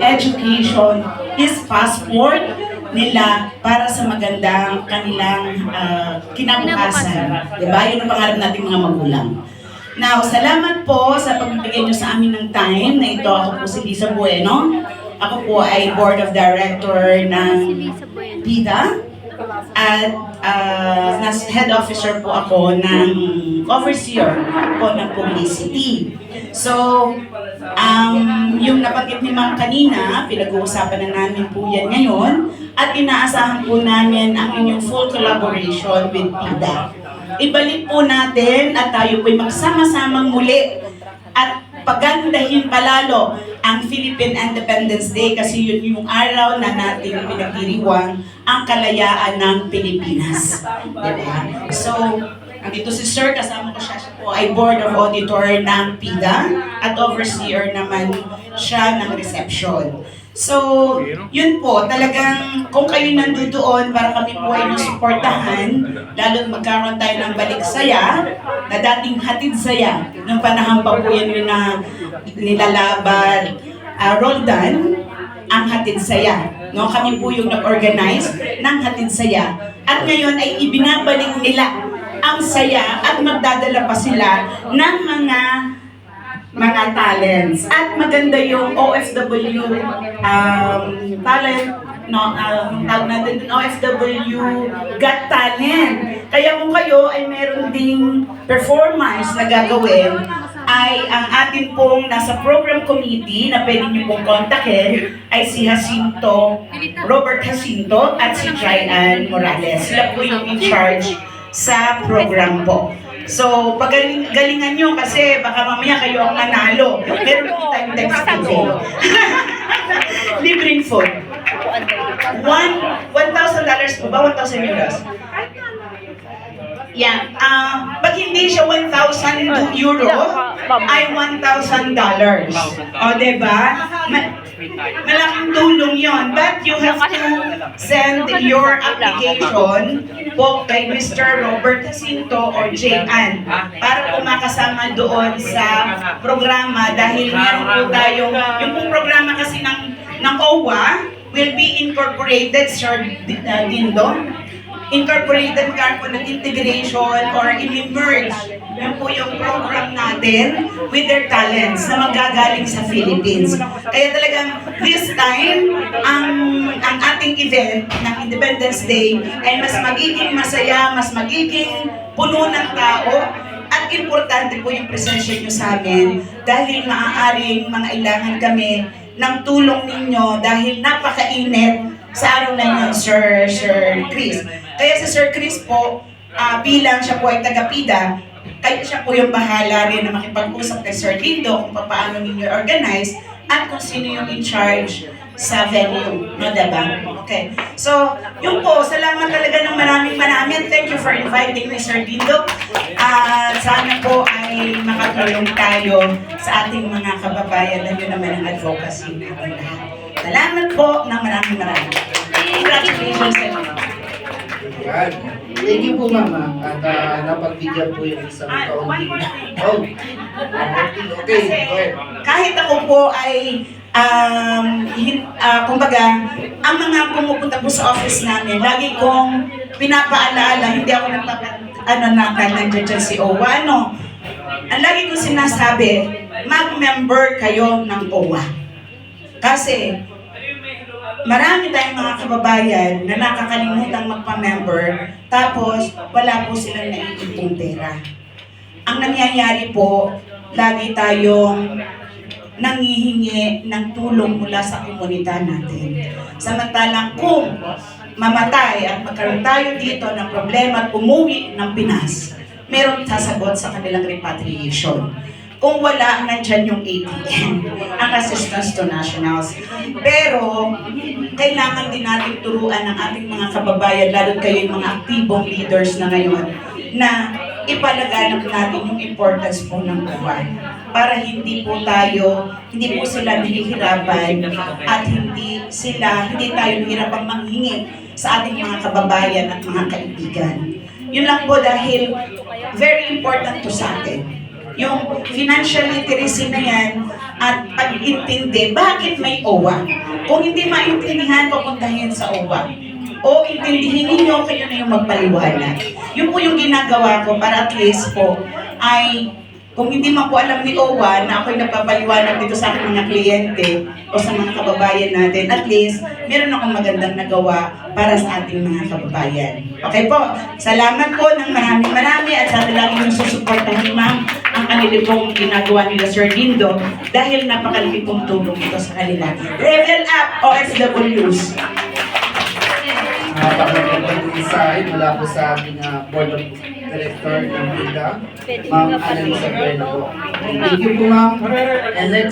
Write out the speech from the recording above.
education is passport nila para sa magandang kanilang kinabukasan. Diba? Yun ang pangarap nating mga magulang. Now, salamat po sa pagbibigay nyo sa amin ng time na ito. Ako po si Lisa Bueno. Ako po ay Board of Director ng PIDA. At head officer po ako ng overseer po ng publicity. So, yung nabanggit ni Ma'am kanina, pinag-uusapan na namin po yan ngayon at inaasahan po namin ang inyong full collaboration with PIDA. Ibalik po natin at tayo po'y magsama-samang muli at pagandahin palalo ang Philippine Independence Day kasi yun yung araw na natin pinagdiriwang ang kalayaan ng Pilipinas. Diba? So, andito si Sir, kasama ko siya po ay Board of Auditor ng PIDA at Overseer naman siya ng reception. So, yun po, talagang kung kayo nandoon para kami po ay nasuportahan, lalo magkaroon tayo ng balik saya, na dating hatid saya, nung panahon pa po yan na nilalaban Roldan, ang hatid saya. No? Kami po yung nag-organize ng hatid saya. At ngayon ay ibinabalik nila ang saya at magdadala pa sila ng mga talents. At maganda yung OFW talent, no, tawag natin din OFW Got Talent. Kaya kung kayo ay meron ding performance na gagawin, ay ang atin pong nasa program committee na pwede nyo pong kontakin ay si Robert Jacinto at si Jaian Morales. Sila po yung in charge sa program po. So, pagalingan nyo kasi baka mamaya kayo ang manalo. Pero hindi tayo Thanksgiving. Libreng food. $1,000 po ba? 1,000 euros? Yeah. Pag hindi siya 1,000 euro, ay $1,000. O, diba? Malaking tulong yon. But you have to send your application po kay Mr. Robert Jacinto or J.Ann para po makasama doon sa programa dahil meron po tayong, yung pong programa kasi ng OWA will be incorporated, Sir Dindo, incorporated ka po ng integration or in-merge. Yan po yung program natin with their talents na magagaling sa Philippines. Kaya talagang this time, ang ating event ng Independence Day ay mas magiging masaya, mas magiging puno ng tao, at importante po yung presensya nyo sa amin dahil maaaring mangailangan kami ng tulong ninyo dahil napakainit sa araw na yun, Sir Chris. Kaya si Sir Chris po, bilang siya po ay taga-PIDA, kaya siya po yung bahala rin na makipag-usap kay Sir Lindo kung paano ninyo organize at kung sino yung in charge sa venue. No, diba? Okay. So, yun po, salamat talaga ng maraming. Thank you for inviting me, Sir Lindo. At sana po ay makatulong tayo sa ating mga kababayan na yun naman ang advocacy natin lahat. Salamat po ng maraming. Congratulations sa inyo. Thank you po, Mama. At napagbigyan po yung isang kaunting. Oh, okay. Kahit ako po ay, kumbaga, ang mga pumupunta po sa office namin, lagi kong pinapaalaala, hindi ako nandiyan si OWA, no? Ang lagi kong sinasabi, mag-member kayo ng OWA. Kasi, marami tayong mga kababayan na nakakalimutang magpa-member, tapos wala po silang naiipong pera. Ang nangyayari po, lagi tayong nanghihingi ng tulong mula sa komunidad natin. Samantalang kung mamatay at magkaroon tayo dito ng problema at umuwi ng Pinas, meron sasagot sa kanilang repatriation. Kung wala, nandyan yung ATN, ang Assistance to Nationals. Pero, kailangan din natin turuan ng ating mga kababayan, lalo kayo yung mga aktibong leaders na ngayon, na ipalaganap natin yung importance po ng buwan. Para hindi po sila nahihirapan at hindi tayo hirapang manghingi sa ating mga kababayan at mga kaibigan. Yun lang po dahil very important to sa atin. yung financial literacy na yan at pag-intindi, bakit may OWA? Kung hindi maintindihan, pupuntahin sa OWA. O intindihin ninyo, kayo na yung magpaliwanag. Yun po yung ginagawa ko para at least po ay kung hindi man po alam ni OWA na ako'y nagpapaliwanag dito sa aking mga kliyente o sa mga kababayan natin, at least meron akong magandang nagawa para sa ating mga kababayan. Okay po, salamat po ng marami at sa atin lagi yung susuportahan ni Ma'am ang kanila pong ginagawa nila Sir Dindo dahil napakalaki pong tulong ito sa kanila. Level up, OFWs! Napakagandang mensahe mula po sa ating Board of Director ng BIDA, Ma'am Annalisa Bueno po. Thank you po, Ma'am. And next